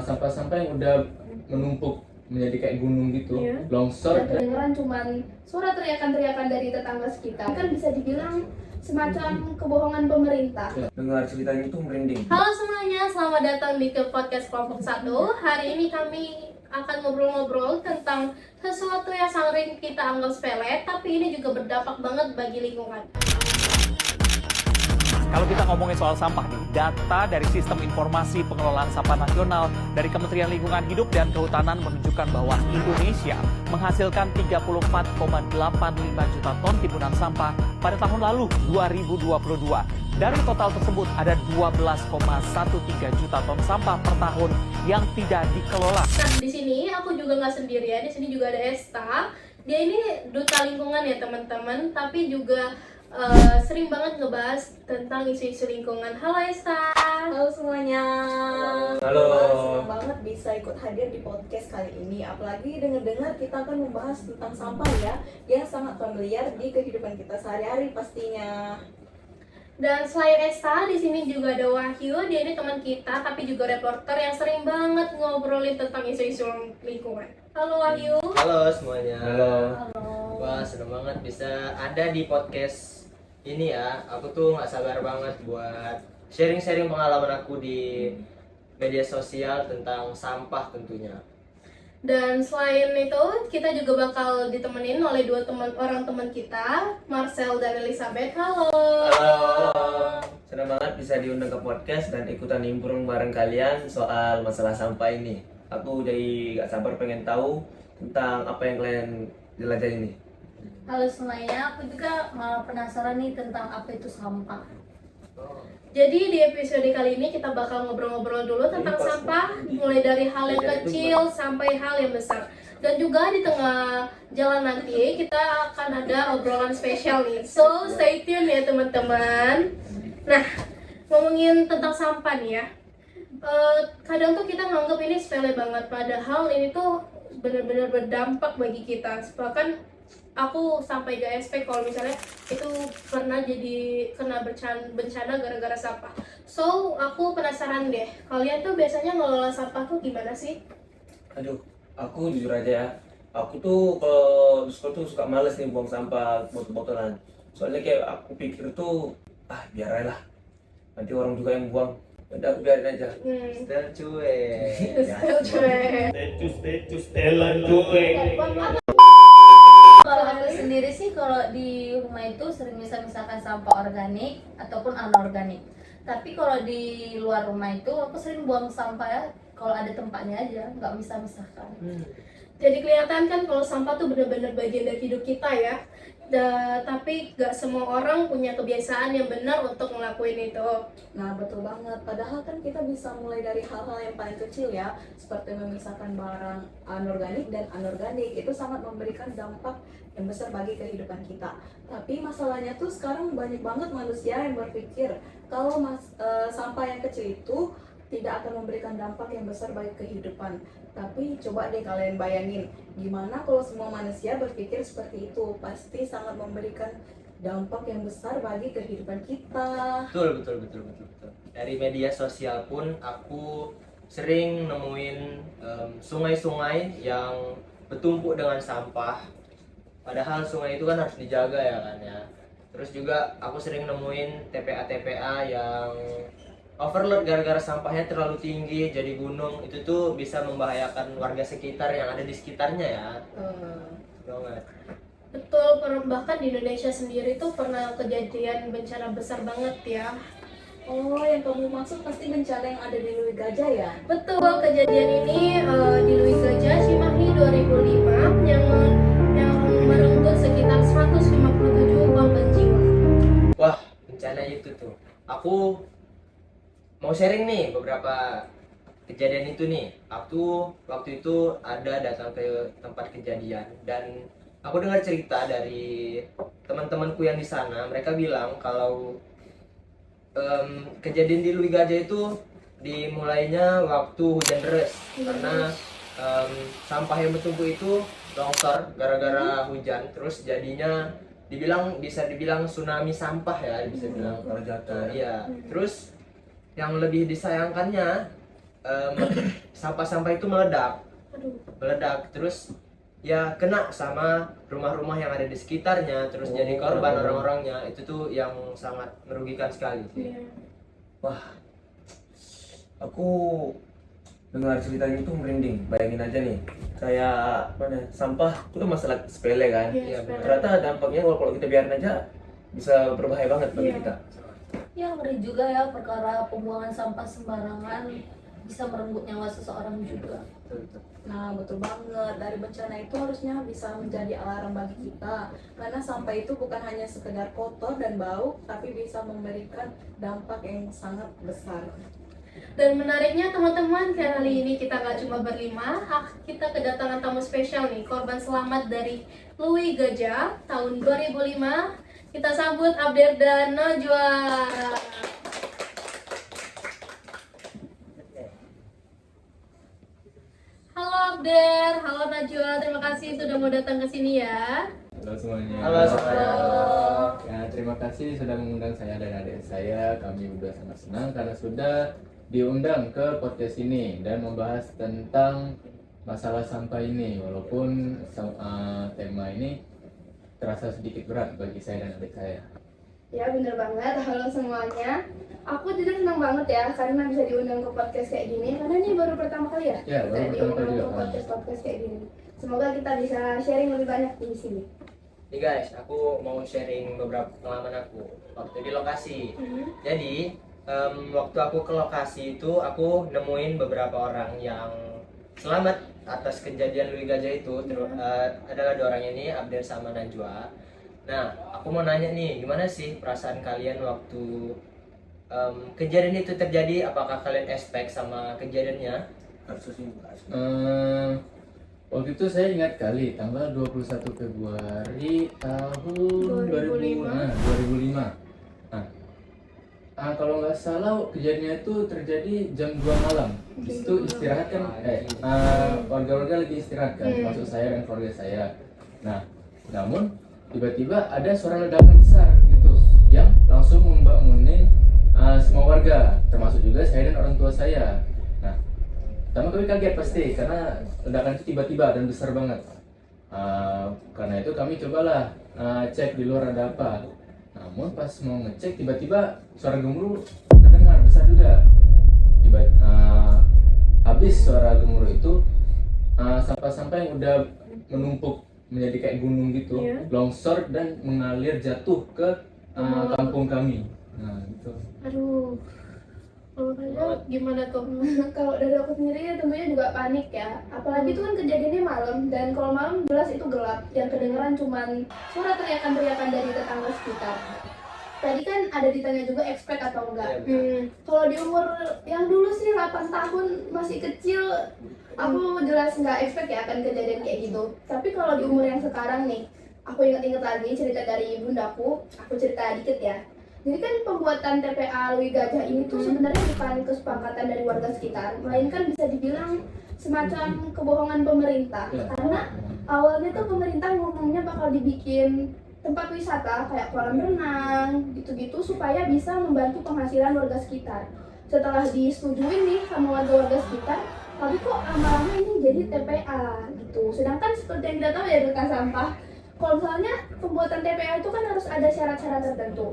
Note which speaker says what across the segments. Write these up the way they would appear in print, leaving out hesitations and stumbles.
Speaker 1: sampah-sampah yang udah menumpuk menjadi kayak gunung gitu, longsor.
Speaker 2: Dan kedengeran cuman suara teriakan-teriakan dari tetangga sekitar. Kan bisa dibilang semacam kebohongan pemerintah.
Speaker 3: Dengar ceritanya itu merinding.
Speaker 2: Halo semuanya, selamat datang di ke podcast kelompok 1. Hari ini kami akan ngobrol-ngobrol tentang sesuatu yang sering kita anggap sepele, tapi ini juga berdampak banget bagi lingkungan.
Speaker 4: Kalau kita ngomongin soal sampah nih, data dari Sistem Informasi Pengelolaan Sampah Nasional dari Kementerian Lingkungan Hidup dan Kehutanan menunjukkan bahwa Indonesia menghasilkan 34,85 juta ton timbunan sampah pada tahun lalu 2022. Dari total tersebut ada 12,13 juta ton sampah per tahun yang tidak dikelola.
Speaker 2: Nah, di sini aku juga nggak sendirian. Di sini juga ada Esta. Dia ini duta lingkungan ya teman-teman, tapi juga sering banget ngebahas tentang isu-isu lingkungan. Halo Esta.
Speaker 5: Halo semuanya.
Speaker 3: Halo.
Speaker 5: Senang banget bisa ikut hadir di podcast kali ini. Apalagi dengar-dengar kita akan membahas tentang sampah ya, yang sangat familiar di kehidupan kita sehari-hari pastinya.
Speaker 2: Dan selain Esta, di sini juga ada Wahyu. Dia ini teman kita, tapi juga reporter yang sering banget ngobrolin tentang isu-isu lingkungan. Halo Wahyu.
Speaker 6: Halo semuanya.
Speaker 3: Halo.
Speaker 6: Wah, seneng banget bisa ada di podcast ini ya. Aku tuh nggak sabar banget buat sharing-sharing pengalaman aku di media sosial tentang sampah tentunya.
Speaker 2: Dan selain itu, kita juga bakal ditemenin oleh dua orang teman kita, Marcel dan Elizabeth. Halo.
Speaker 3: Halo. Senang banget bisa diundang ke podcast dan ikutan nimbrung bareng kalian soal masalah sampah ini. Aku jadi gak sabar pengen tahu tentang apa yang kalian jelajahi ini.
Speaker 5: Halo semuanya, aku juga malah penasaran nih tentang apa itu sampah.
Speaker 2: Jadi di episode kali ini kita bakal ngobrol-ngobrol dulu tentang sampah, mulai dari hal yang kecil sampai hal yang besar. Dan juga di tengah jalan nanti kita akan ada obrolan spesial nih. So stay tune ya teman-teman. Nah, ngomongin tentang sampah nih ya. Kadang tuh kita nganggap ini sepele banget, padahal ini tuh benar-benar berdampak bagi kita. Bahkan aku sampai gak expect kalau misalnya itu pernah jadi kena bencana gara-gara sampah. So, aku penasaran deh, kalian tuh biasanya ngelola sampah tuh gimana sih?
Speaker 3: Aduh, aku jujur aja ya. Aku tuh kalau di sekolah tuh suka males nih buang sampah botol-botolan. Soalnya kayak aku pikir tuh, biar aja lah. Nanti orang juga yang buang. Udah aku biarin aja.
Speaker 6: Setel cuek.
Speaker 3: Setelan cuek.
Speaker 5: Kalau aku sendiri sih, kalau di rumah itu sering misah-misahkan sampah organik ataupun anorganik. Tapi kalau di luar rumah itu aku sering buang sampah ya, kalau ada tempatnya aja, nggak misah-misahkan.
Speaker 2: Jadi kelihatan kan kalau sampah tuh benar-benar bagian dari hidup kita ya. Tapi gak semua orang punya kebiasaan yang benar untuk ngelakuin itu.
Speaker 5: Nah betul banget, padahal kan kita bisa mulai dari hal-hal yang paling kecil ya, seperti memisahkan barang anorganik dan anorganik. Itu sangat memberikan dampak yang besar bagi kehidupan kita. Tapi masalahnya tuh sekarang banyak banget manusia yang berpikir kalau sampah yang kecil itu tidak akan memberikan dampak yang besar bagi kehidupan. Tapi coba deh kalian bayangin, gimana kalau semua manusia berpikir seperti itu? Pasti sangat memberikan dampak yang besar bagi kehidupan kita.
Speaker 6: Betul. Dari media sosial pun aku sering nemuin sungai-sungai yang bertumpuk dengan sampah. Padahal sungai itu kan harus dijaga ya kan ya. Terus juga aku sering nemuin TPA yang overload gara-gara sampahnya terlalu tinggi jadi gunung. Itu tuh bisa membahayakan warga sekitar yang ada di sekitarnya ya. Banget.
Speaker 2: Betul, bahkan di Indonesia sendiri tuh pernah kejadian bencana besar banget ya.
Speaker 5: Oh, yang kamu maksud pasti bencana yang ada di Lui Gajah ya?
Speaker 2: Betul, kejadian ini di Lui Gajah, Cimahi 2005 yang merenggut sekitar 157 korban jiwa.
Speaker 6: Wah, bencana itu tuh. Aku mau sharing nih beberapa kejadian itu nih. Aku waktu itu ada datang ke tempat kejadian dan aku dengar cerita dari teman-temanku yang di sana. Mereka bilang kalau kejadian di Lui Gajah itu dimulainya waktu hujan deras karena sampah yang bertumpuk itu longsor gara-gara hujan, terus jadinya bisa dibilang tsunami sampah ya, bisa bilang.
Speaker 3: Kalau jatuh.
Speaker 6: Iya. Terus yang lebih disayangkannya sampah-sampah itu meledak,
Speaker 2: Aduh.
Speaker 6: terus ya kena sama rumah-rumah yang ada di sekitarnya, terus jadi korban orang-orangnya. Itu tuh yang sangat merugikan sekali.
Speaker 2: Iya.
Speaker 3: Aku dengar ceritanya itu merinding. Bayangin aja nih, kayak mana sampah itu kan masalah sepele kan.
Speaker 2: Iya,
Speaker 6: Iya,
Speaker 2: sepele.
Speaker 3: Ternyata dampaknya kalau kita biarin aja bisa berbahaya banget bagi
Speaker 2: Iya.
Speaker 3: kita.
Speaker 5: Ya ngeri juga ya perkara pembuangan sampah sembarangan bisa merenggut nyawa seseorang juga. Nah betul banget, dari bencana itu harusnya bisa menjadi alarm bagi kita, karena sampah itu bukan hanya sekedar kotor dan bau, tapi bisa memberikan dampak yang sangat besar.
Speaker 2: Dan menariknya teman-teman, kali ini kita nggak cuma berlima, kita kedatangan tamu spesial nih, korban selamat dari Louis Gajah tahun 2005. Kita sambut Abder dan Najwa. Halo Abder, halo Najwa, terima kasih sudah mau datang ke sini ya.
Speaker 1: Halo semuanya.
Speaker 6: Halo semuanya.
Speaker 1: Ya, terima kasih sudah mengundang saya dan adik saya. Kami sudah sangat senang karena sudah diundang ke podcast ini dan membahas tentang masalah sampah ini. Walaupun tema ini terasa sedikit berat bagi saya dan adik saya.
Speaker 2: Ya bener banget, halo semuanya. Aku jujur senang banget ya karena bisa diundang ke podcast kayak gini. Karena ini baru pertama kali ya
Speaker 1: Ya, baru
Speaker 2: kita
Speaker 1: pertama kali
Speaker 2: diundang
Speaker 1: juga,
Speaker 2: ke podcast kayak gini. Semoga kita bisa sharing lebih banyak di sini.
Speaker 6: Nih guys, aku mau sharing beberapa pengalaman aku waktu di lokasi. Jadi waktu aku ke lokasi itu aku nemuin beberapa orang yang selamat atas kejadian Louis Gajah itu. Adalah dua orang ini, Abder sama Najwa. Nah, aku mau nanya nih, gimana sih perasaan kalian waktu kejadian itu terjadi? Apakah kalian expect sama kejadiannya?
Speaker 3: Harusnya sih enggak sih.
Speaker 1: Waktu itu saya ingat kali tanggal 21 Februari tahun
Speaker 2: 2005.
Speaker 1: 2005. Nah, kalau nggak salah kejadiannya itu terjadi jam 2 malam. Di situ istirahat kan, warga-warga lagi istirahat kan, termasuk saya dan keluarga saya. Nah, namun tiba-tiba ada suara ledakan besar gitu yang langsung membangunin semua warga, termasuk juga saya dan orang tua saya. Nah, pertama kami kaget pasti karena ledakan itu tiba-tiba dan besar banget. Karena itu kami cobalah cek di luar ada apa. Namun pas mau ngecek tiba-tiba suara gemuruh terdengar besar juga. Habis suara gemuruh itu sampah-sampah yang udah menumpuk menjadi kayak gunung gitu, longsor dan mengalir jatuh ke kampung kami. Nah, gitu.
Speaker 2: Aduh, kalau kalian gimana tuh? Kalau dari aku sendiri ya tentunya juga panik ya. Apalagi itu kan kejadiannya malam, dan kalau malam jelas itu gelap. Yang kedengeran cuman suara teriakan-teriakan dari tetangga sekitar. Tadi kan ada ditanya juga expect atau enggak. Kalau di umur yang dulu sih 8 tahun masih kecil, aku jelas nggak expect ya akan kejadian kayak gitu. Tapi kalau di umur yang sekarang nih, aku inget-inget lagi cerita dari bundaku. Aku cerita dikit ya. Jadi kan pembuatan TPA Louis Gajah ini tuh sebenarnya bukan kesepakatan dari warga sekitar, melainkan bisa dibilang semacam kebohongan pemerintah. Karena awalnya tuh pemerintah ngomongnya bakal dibikin tempat wisata kayak kolam renang gitu-gitu supaya bisa membantu penghasilan warga sekitar. Setelah disetujuin nih sama warga-warga sekitar, tapi kok lama-lama ini jadi TPA gitu. Sedangkan seperti yang kita tahu ya rekan sampah, kalau misalnya pembuatan TPA itu kan harus ada syarat-syarat tertentu.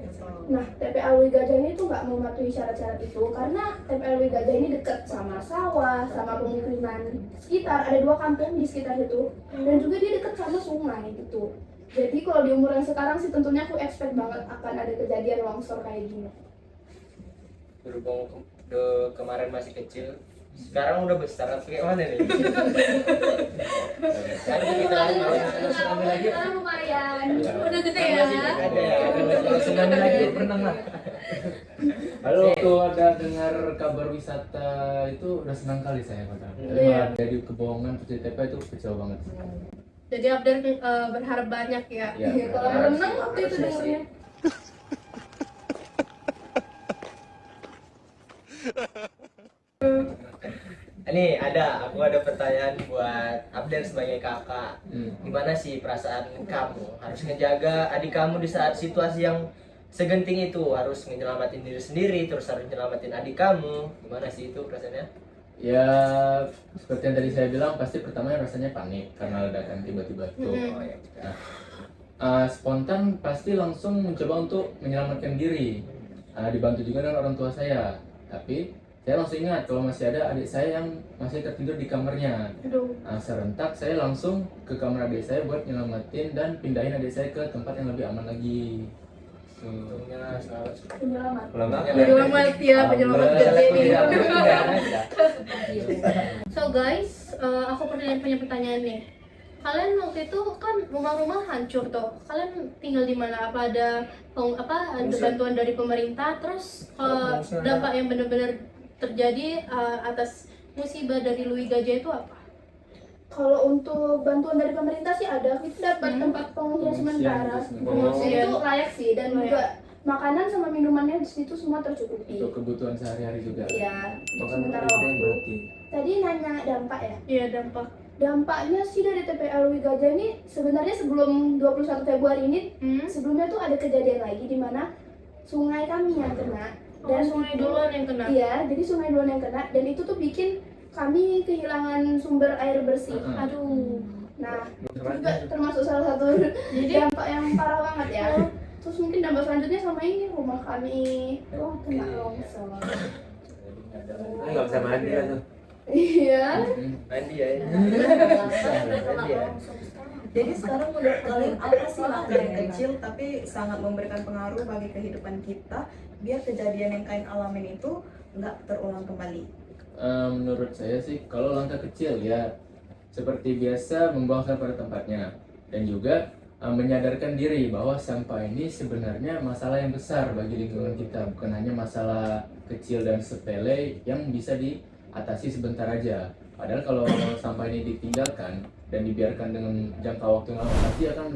Speaker 2: Nah, TPA Louis Gajah ini tuh nggak mematuhi syarat-syarat itu karena TPA Louis Gajah ini dekat sama sawah, sama pemukiman sekitar, ada 2 kampung di sekitar itu, dan juga dia dekat sama sungai gitu. Jadi kalau di umur yang sekarang sih tentunya aku expect banget akan ada kejadian longsor kayak gini.
Speaker 6: Berhubung kemarin masih kecil, sekarang udah besar atau kayak mana nih? Kan kita
Speaker 2: Tsunami lagi. Lumayan. Udah gede ya.
Speaker 3: Kalau tsunami lagi berenang lah.
Speaker 1: Lalu waktu ada dengar kabar wisata itu udah senang kali saya padahal. Tapi malah jadi kebohongan TPA itu kecewa banget.
Speaker 2: Jadi Abder berharap banyak ya.
Speaker 1: Iya.
Speaker 2: Kalau renang waktu itu dengernya.
Speaker 6: Ini aku ada pertanyaan buat Abder sebagai kakak. Gimana sih perasaan kamu harus ngejaga adik kamu di saat situasi yang segenting itu, harus menyelamatin diri sendiri terus harus menyelamatin adik kamu? Gimana sih itu perasaannya?
Speaker 1: Ya seperti yang tadi saya bilang, pasti pertamanya rasanya panik karena ledakan tiba-tiba itu.
Speaker 2: Mm-mm.
Speaker 1: Nah, spontan pasti langsung mencoba untuk menyelamatkan diri. Dibantu juga dengan orang tua saya. Tapi saya langsung ingat kalau masih ada adik saya yang masih tertidur di kamarnya.
Speaker 2: Aduh.
Speaker 1: Serentak saya langsung ke kamar adik saya buat nyelamatin dan pindahin adik saya ke tempat yang lebih aman lagi.
Speaker 3: Untungnya selamat.
Speaker 5: Penyelamat.
Speaker 2: Penyelamat ya, penyelamat gede nih.
Speaker 3: Alhamdulillah.
Speaker 2: So guys, aku punya pertanyaan nih. Kalian waktu itu kan rumah-rumah hancur tuh. Kalian tinggal di mana? Apa ada ada bantuan dari pemerintah? Terus dampak yang benar-benar terjadi atas musibah dari Louis Gajah itu apa?
Speaker 7: Kalau untuk bantuan dari pemerintah sih ada, kita dapat tempat pengungsian sementara.
Speaker 2: Pengungsian.
Speaker 7: Itu layak sih, dan juga makanan sama minumannya di situ semua tercukupi.
Speaker 1: Untuk kebutuhan sehari-hari juga.
Speaker 7: Ya, untuk
Speaker 3: Makan
Speaker 7: sementara
Speaker 3: udah
Speaker 7: waktu.
Speaker 3: mati.
Speaker 7: Tadi nanya dampak ya.
Speaker 2: Iya, dampak.
Speaker 7: Dampaknya sih dari TPA Louis Gajah ini sebenarnya sebelum 21 Februari ini, sebelumnya tuh ada kejadian lagi di mana sungai kami yang kena.
Speaker 2: Dan sungai duluan yang kena.
Speaker 7: Iya, jadi sungai duluan yang kena, dan itu tuh bikin kami kehilangan sumber air bersih.
Speaker 2: Aduh.
Speaker 7: Nah, itu juga termasuk salah satu dampak yang parah banget ya. Terus mungkin dampak selanjutnya sama ini, rumah kami kena longsor.
Speaker 3: Nggak bisa mandi lah tuh.
Speaker 7: Iya.
Speaker 3: Mandi ya.
Speaker 5: Jadi sekarang menurut kalian apa sih langkah yang kecil tapi sangat memberikan pengaruh bagi kehidupan kita biar kejadian yang kalian alamin itu nggak terulang kembali?
Speaker 1: Menurut saya sih kalau langkah kecil ya seperti biasa membuang sampah pada tempatnya, dan juga menyadarkan diri bahwa sampah ini sebenarnya masalah yang besar bagi lingkungan kita, bukan hanya masalah kecil dan sepele yang bisa diatasi sebentar aja. Padahal kalau sampah ini ditinggalkan dan dibiarkan dengan jangka waktu yang lama, pasti akan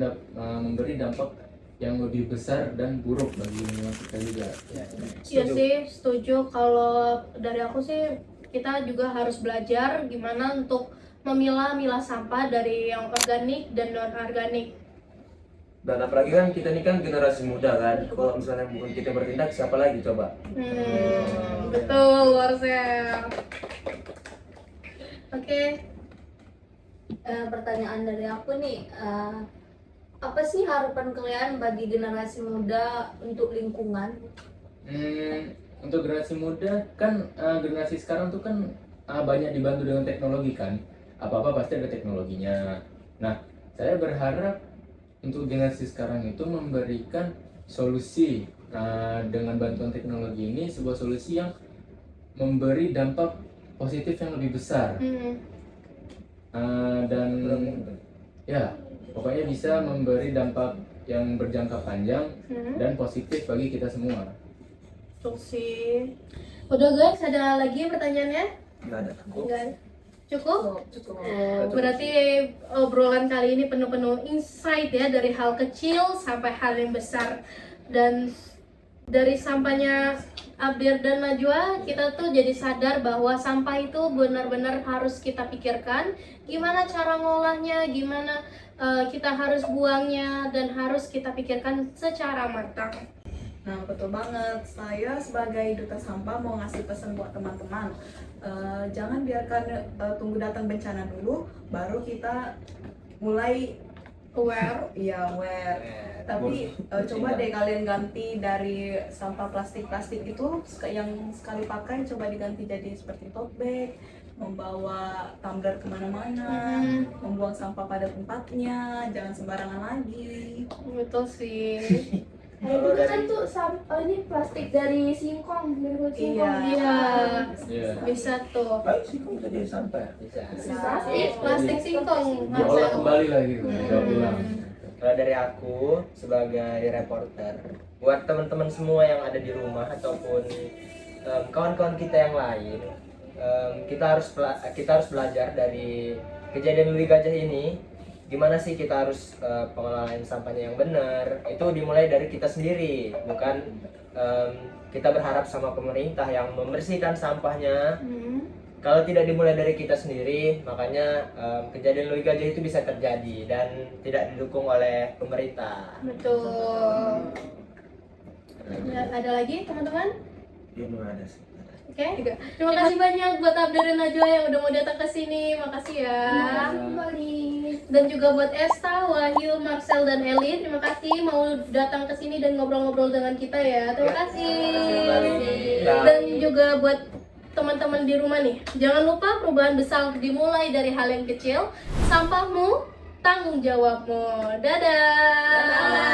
Speaker 1: memberi dampak yang lebih besar dan buruk bagi lingkungan kita juga.
Speaker 2: Iya sih, setuju. Kalau dari aku sih, kita juga harus belajar gimana untuk memilah sampah dari yang organik dan non organik.
Speaker 3: Dan apalagi kan kita ini kan generasi muda kan. Kalau misalnya bukan kita bertindak, siapa lagi coba?
Speaker 2: Betul, Warsel. Oke.
Speaker 8: Pertanyaan dari aku nih, apa sih harapan kalian bagi generasi muda untuk lingkungan?
Speaker 1: Untuk generasi muda kan generasi sekarang tuh kan banyak dibantu dengan teknologi kan, apa-apa pasti ada teknologinya. Nah, saya berharap untuk generasi sekarang itu memberikan solusi dengan bantuan teknologi ini, sebuah solusi yang memberi dampak positif yang lebih besar. Dan ya pokoknya bisa memberi dampak yang berjangka panjang dan positif bagi kita semua.
Speaker 2: Betul sih. Udah guys, ada lagi pertanyaannya?
Speaker 3: Nggak ada.
Speaker 2: Enggak. Cukup?
Speaker 5: Cukup.
Speaker 2: Berarti obrolan kali ini penuh-penuh insight ya, dari hal kecil sampai hal yang besar. Dan dari sampahnya Abdir dan Najwa, kita tuh jadi sadar bahwa sampah itu benar-benar harus kita pikirkan gimana cara ngolahnya, gimana kita harus buangnya, dan harus kita pikirkan secara matang.
Speaker 5: Nah, betul banget. Saya sebagai duta sampah mau ngasih pesan buat teman-teman. Jangan biarkan tunggu datang bencana dulu, baru kita mulai
Speaker 2: Aware.
Speaker 5: iya aware. Tapi coba deh kalian ganti dari sampah plastik-plastik itu yang sekali pakai, coba diganti jadi seperti tote bag, membawa tumbler kemana-mana, membuang sampah pada tempatnya, jangan sembarangan lagi.
Speaker 2: Betul sih.
Speaker 7: Ada juga kan tuh ini plastik dari singkong, dari kulit singkong.
Speaker 2: Iya.
Speaker 1: Iya.
Speaker 2: Bisa tuh.
Speaker 3: Sih kok bisa jadi sampah?
Speaker 2: Plastik singkong.
Speaker 1: Diolah kembali lagi, dibawa pulang.
Speaker 6: Kalau dari aku sebagai reporter, buat teman-teman semua yang ada di rumah ataupun kawan-kawan kita yang lain, kita harus belajar dari kejadian Louis Gajah ini. Gimana sih kita harus pengelolaan sampahnya yang benar? Itu dimulai dari kita sendiri, bukan kita berharap sama pemerintah yang membersihkan sampahnya. Kalau tidak dimulai dari kita sendiri, makanya kejadian Louis Gajah itu bisa terjadi dan tidak didukung oleh pemerintah.
Speaker 2: Betul. Ada lagi teman-teman?
Speaker 3: Iya, belum ada sih.
Speaker 2: Oke. Terima kasih banyak buat Abdur dan Najwa yang udah mau datang ke sini. Makasih ya.
Speaker 7: Kembali.
Speaker 2: Dan juga buat Esta, Wahyu, Marcel dan Eli, terima kasih mau datang ke sini dan ngobrol-ngobrol dengan kita ya. Terima kasih. Dan juga buat teman-teman di rumah nih, jangan lupa perubahan besar dimulai dari hal yang kecil. Sampahmu, tanggung jawabmu. Dadah.